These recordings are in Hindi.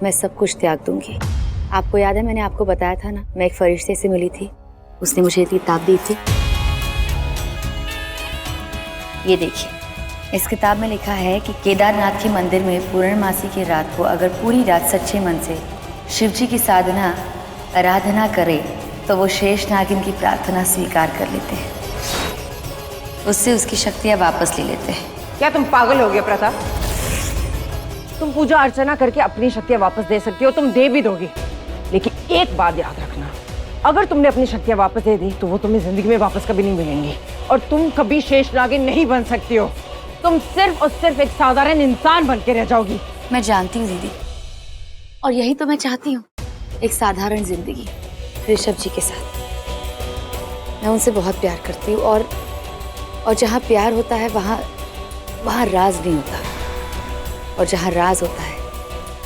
मैं सब कुछ त्याग दूंगी। आपको याद है मैंने आपको बताया था ना, मैं एक फरिश्ते से मिली थी, उसने मुझे एक किताब दी थी। ये देखिए, इस किताब में लिखा है कि केदारनाथ के मंदिर में पूर्णमासी की रात को अगर पूरी रात सच्चे मन से शिव जी की साधना आराधना करे तो वो शेष नागिन की प्रार्थना स्वीकार कर लेते हैं, उससे उसकी शक्तियाँ वापस ले लेते हैं। क्या तुम पागल हो गए प्रथा? तुम पूजा अर्चना करके अपनी शक्तियाँ वापस दे सकती हो, तुम दे भी दोगी, लेकिन एक बात याद रखना, अगर तुमने अपनी शक्तियाँ वापस दे दी तो वो तुम्हें जिंदगी में वापस कभी नहीं मिलेंगी और तुम कभी शेष नागिन नहीं बन सकती हो। तुम सिर्फ और सिर्फ एक साधारण इंसान बन के रह जाओगी। मैं जानती हूँ दीदी, और यही तो मैं चाहती हूँ, एक साधारण जिंदगी ऋषभ जी के साथ। मैं उनसे बहुत प्यार करती हूँ और जहाँ प्यार होता है वहाँ राज नहीं होता, और जहाँ राज होता है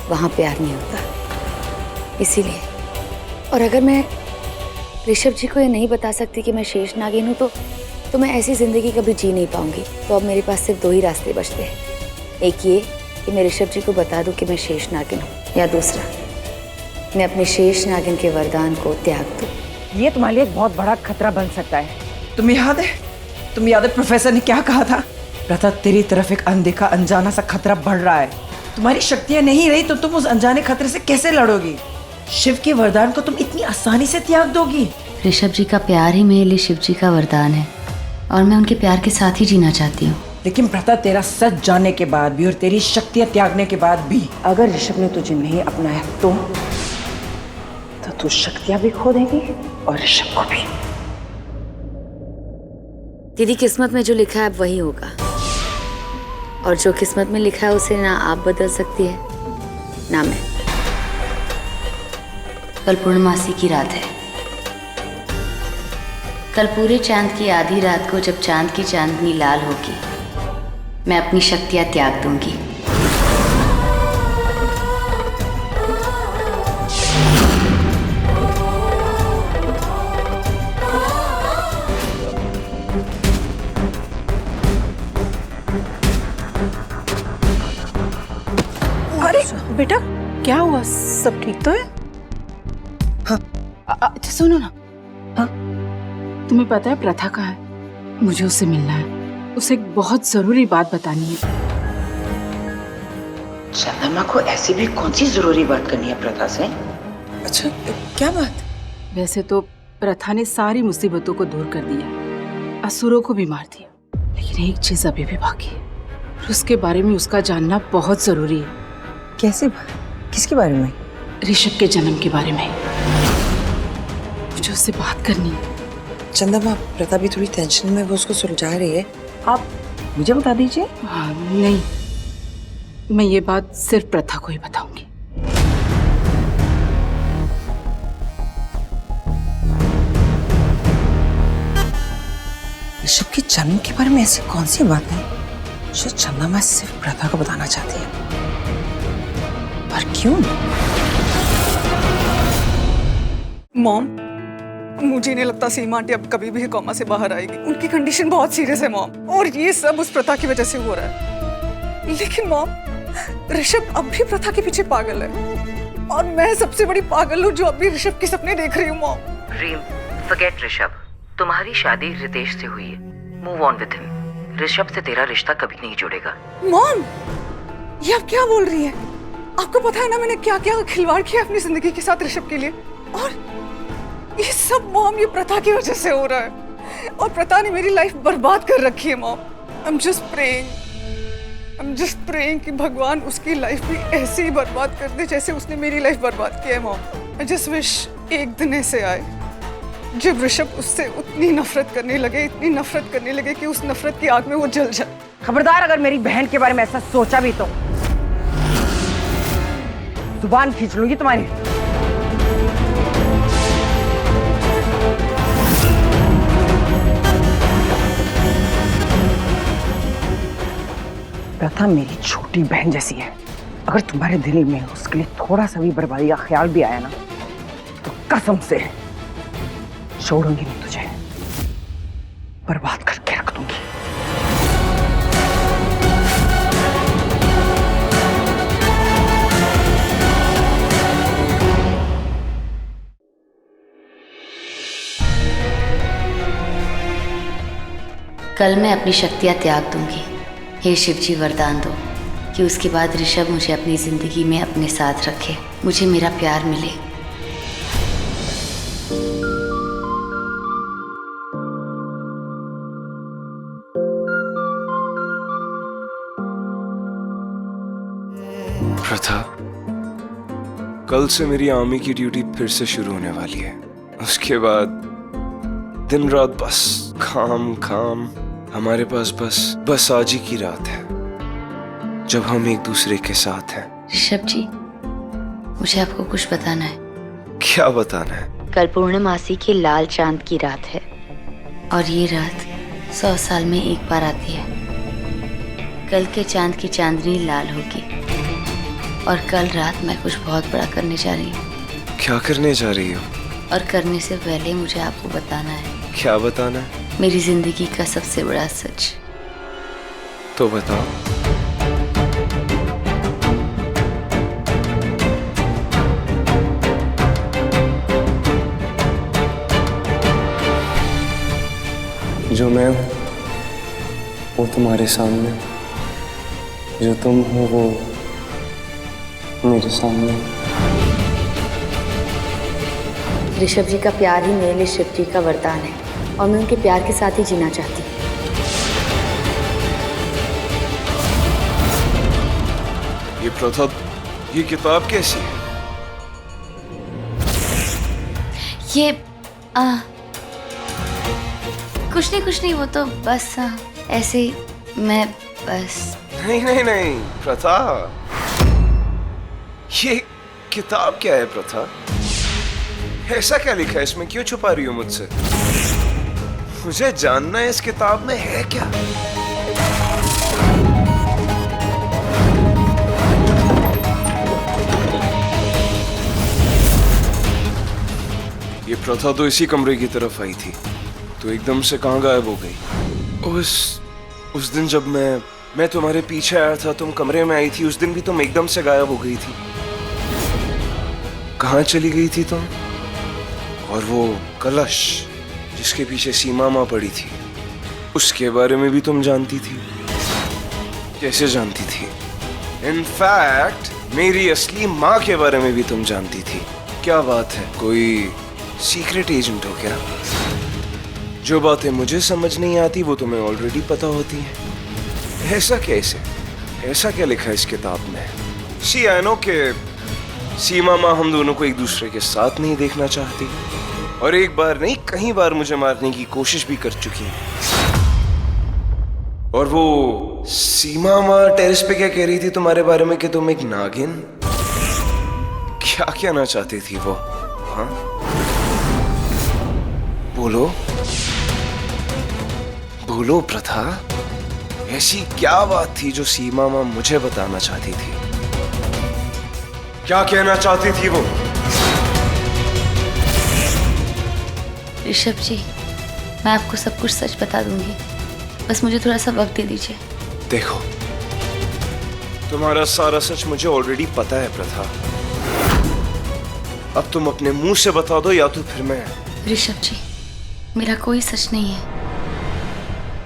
वहाँ प्यार नहीं होता। इसीलिए, और अगर मैं ऋषभ जी को ये नहीं बता सकती कि मैं शेष नागिन हूँ तो मैं ऐसी जिंदगी कभी जी नहीं पाऊंगी। तो अब मेरे पास सिर्फ दो ही रास्ते बचते हैं, एक ये कि मैं ऋषभ जी को बता दूं कि मैं शेष नागिन हूँ, या दूसरा मैं अपने शेष नागिन के वरदान को त्याग दूं। ये तुम्हारे लिए एक बहुत बड़ा खतरा बन सकता है। तुम्हें याद है प्रोफेसर ने क्या कहा था? प्रथा, तेरी तरफ एक अनदेखा अनजाना सा खतरा बढ़ रहा है। तुम्हारी शक्तियाँ नहीं रही तो तुम उस अनजाने खतरे से कैसे लड़ोगी? शिव के वरदान को तुम इतनी आसानी से त्याग दोगी? ऋषभ जी का प्यार ही मेरे लिए शिव जी का वरदान है, और मैं उनके प्यार के साथ ही जीना चाहती हूँ। लेकिन प्रथा, तेरा सच जानने के बाद भी और तेरी शक्तियाँ त्यागने के बाद भी अगर ऋषभ ने तुझे नहीं अपनाया तो तू शक्तियाँ भी खो देगी और ऋषभ को भी। दीदी, किस्मत में जो लिखा है अब वही होगा, और जो किस्मत में लिखा है उसे ना आप बदल सकती है ना मैं। कल पूर्णमासी की रात है। कल पूरे चांद की आधी रात को जब चांद की चांदनी लाल होगी, मैं अपनी शक्तियाँ त्याग दूंगी। अरे बेटा, क्या हुआ? सब ठीक तो है? हाँ, अच्छा सुनो ना। हाँ, तुम्हें पता है प्रथा कहाँ है? मुझे उससे मिलना है, उसे एक बहुत जरूरी बात बतानी है। चंद्रमा को ऐसी भी कौन सी जरूरी बात करनी है प्रथा से? अच्छा, क्या बात? वैसे तो प्रथा ने सारी मुसीबतों को दूर कर दिया, असुरों को भी मार दिया, लेकिन एक चीज अभी भी बाकी है, और उसके बारे में उसका जानना बहुत जरूरी है। कैसे? किसके बारे में? ऋषभ के जन्म के बारे में। मुझे उससे बात करनी है। चंद्रमा, प्रथा भी थोड़ी टेंशन में, वो उसको सुलझा रही है, आप मुझे बता दीजिए। हाँ, नहीं, मैं ये बात सिर्फ प्रथा को ही बताऊंगी। ऋषभ के जन्म के बारे में ऐसी कौन सी बात है जो चंद्रमा सिर्फ प्रथा को बताना चाहती है? पर क्यों? मॉम, मुझे नहीं लगता सीमा आंटी अब कभी भी कोमा से बाहर आएगी। उनकी कंडीशन बहुत सीरियस है मॉम, और ये सब उस प्रथा की वजह से हो रहा है। लेकिन मॉम, ऋषभ अब भी प्रथा के पीछे पागल है, और मैं सबसे बड़ी पागल हूँ जो अभी ऋषभ के सपने देख रही हूँ मॉम। रीम, फॉरगेट ऋषभ। तुम्हारी शादी रितेश से हुई है, move on with him. Rishabh से तेरा रिश्ता कभी नहीं जुड़ेगा। मॉम, ये आप क्या बोल रही है? आपको पता है ना मैंने क्या क्या खिलवाड़ किया अपनी जिंदगी के साथ ऋषभ के लिए, और ये सब मॉम ये प्रथा की वजह से हो रहा है, और प्रथा ने मेरी लाइफ बर्बाद कर रखी है mom. I am just praying कि भगवान उसकी लाइफ भी ऐसे ही बर्बाद कर दे जैसे उसने मेरी लाइफ बर्बाद की है मॉम। आई जस्ट विश एक दिन ऐसे आए जब ऋषभ उससे इतनी नफरत करने लगे कि उस नफरत की आग में वो जल जाए। खबरदार, अगर मेरी बहन के बारे में ऐसा सोचा भी तो जुबान खींच लूंगी तुम्हारी। प्रथा मेरी छोटी बहन जैसी है, अगर तुम्हारे दिल में उसके लिए थोड़ा सा भी बर्बादी का ख्याल भी आया ना तो कसम से छोड़ूंगी नहीं तुझे, बर्बाद करके रख दूंगी। कल मैं अपनी शक्तियाँ त्याग दूंगी। हे शिव जी वरदान दो कि उसके बाद ऋषभ मुझे अपनी जिंदगी में अपने साथ रखे, मुझे मेरा प्यार मिले। प्रथा, कल से मेरी आर्मी की ड्यूटी फिर से शुरू होने वाली है। उसके बाद दिन रात बस काम काम। हमारे पास बस आज ही की रात है जब हम एक दूसरे के साथ हैं। ऋषभ जी, मुझे आपको कुछ बताना है। क्या बताना है? कल पूर्णमासी की लाल चांद की रात है और ये रात 100 साल में एक बार आती है। कल के चांद की चांदनी लाल होगी और कल रात मैं कुछ बहुत बड़ा करने जा रही हूँ। क्या करने जा रही हो? और करने से पहले मुझे आपको बताना है। क्या बताना है? मेरी जिंदगी का सबसे बड़ा सच। तो बताओ। जो मैं हूं वो तुम्हारे सामने, जो तुम हो वो मेरे सामने। ऋषभ जी का प्यार ही मेरे लिए शिव जी का वरदान है और मैं उनके प्यार के साथ ही जीना चाहती हूँ। ये प्रथा, ये किताब कैसी है? ये कुछ नहीं, वो तो बस ऐसे ही मैं बस। नहीं प्रथा, ये किताब क्या है प्रथा? ऐसा क्या लिखा है इसमें? क्यों छुपा रही हो मुझसे? मुझे जानना है इस किताब में है क्या। ये प्रथा तो इसी कमरे की तरफ आई थी, तो एकदम से कहां गायब हो गई? उस दिन जब मैं तुम्हारे पीछे आया था, तुम कमरे में आई थी, उस दिन भी तुम एकदम से गायब हो गई थी। कहां चली गई थी तुम? और वो कलश जिसके पीछे सीमा माँ पड़ी थी, उसके बारे में भी तुम जानती थी? कैसे जानती थी? इनफैक्ट मेरी असली माँ के बारे में भी तुम जानती थी। क्या बात है, कोई सीक्रेट एजेंट हो क्या? जो बातें मुझे समझ नहीं आती वो तुम्हें ऑलरेडी पता होती हैं। ऐसा कैसे? ऐसा क्या लिखा है इस किताब में? सी आई नो के सीमा माँ हम दोनों को एक दूसरे के साथ नहीं देखना चाहती, और एक बार नहीं कई बार मुझे मारने की कोशिश भी कर चुकी है। और वो सीमा माँ टेरेस पे क्या कह रही थी तुम्हारे बारे में कि तुम एक नागिन? क्या कहना चाहती थी वो? हाँ, बोलो प्रथा, ऐसी क्या बात थी जो सीमा माँ मुझे बताना चाहती थी? क्या कहना चाहती थी वो? ऋषभ जी, मैं आपको सब कुछ सच बता दूंगी, बस मुझे थोड़ा सा वक्त दे दीजिए। देखो, तुम्हारा सारा सच मुझे ऑलरेडी पता है प्रथा। अब तुम अपने मुंह से बता दो या तो फिर मैं। ऋषभ जी, मेरा कोई सच नहीं है,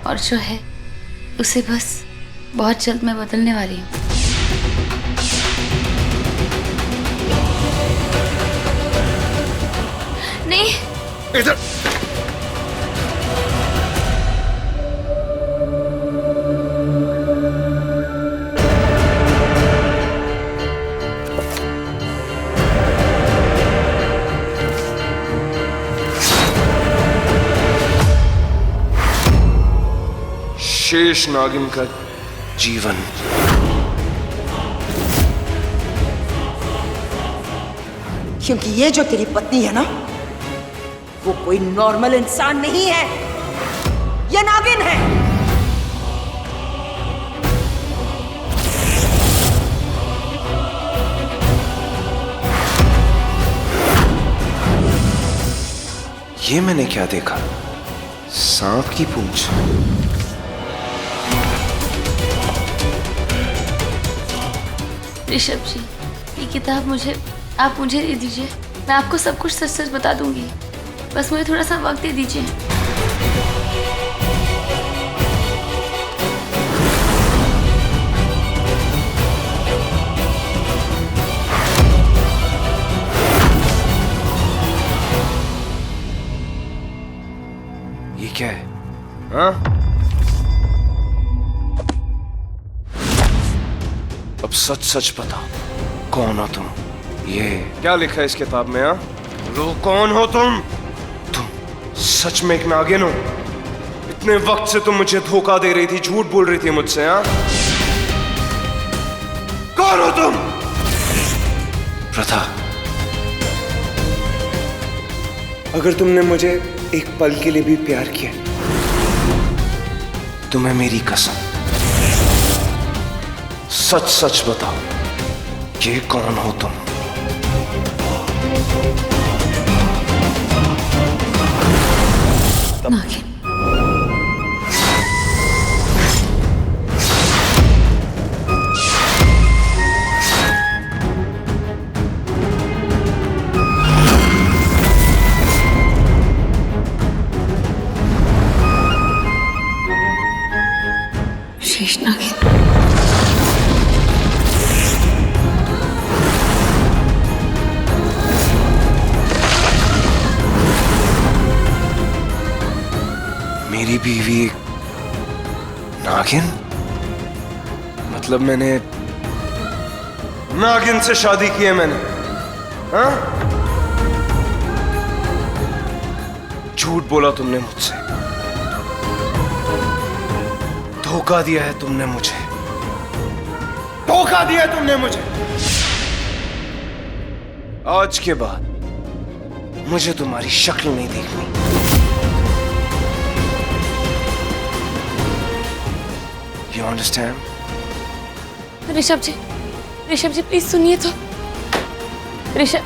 और जो है उसे बस बहुत जल्द मैं बदलने वाली हूँ। नहीं, इधर। शेष नागिन का जीवन। क्योंकि ये जो तेरी पत्नी है ना, वो कोई नॉर्मल इंसान नहीं है, ये नागिन है। ये मैंने क्या देखा? सांप की पूंछ। ऋषभ जी, ये किताब आप मुझे दे दीजिए, मैं आपको सब कुछ सच सच बता दूंगी, बस मुझे थोड़ा सा वक्त दे दीजिए। अब सच सच बताओ, कौन हो तुम? ये क्या लिखा है इस किताब में? हाँ, लो, कौन हो तुम? तुम सच में एक नागिन हो? इतने वक्त से तुम मुझे धोखा दे रही थी, झूठ बोल रही थी मुझसे। हाँ, कौन हो तुम? प्रथा, अगर तुमने मुझे एक पल के लिए भी प्यार किया, तुम्हें मेरी कसम, सच सच बताओ, ये कौन हो तुम? नागिन। शेष नागिन। मेरी बीवी एक नागिन? मतलब मैंने नागिन से शादी की है मैंने? हाँ? झूठ बोला तुमने मुझसे, धोखा दिया है तुमने मुझे, धोखा दिया है तुमने मुझे। आज के बाद मुझे तुम्हारी शक्ल नहीं देखनी। You understand? Rishabh ji please सुनिए तो। ऋषभ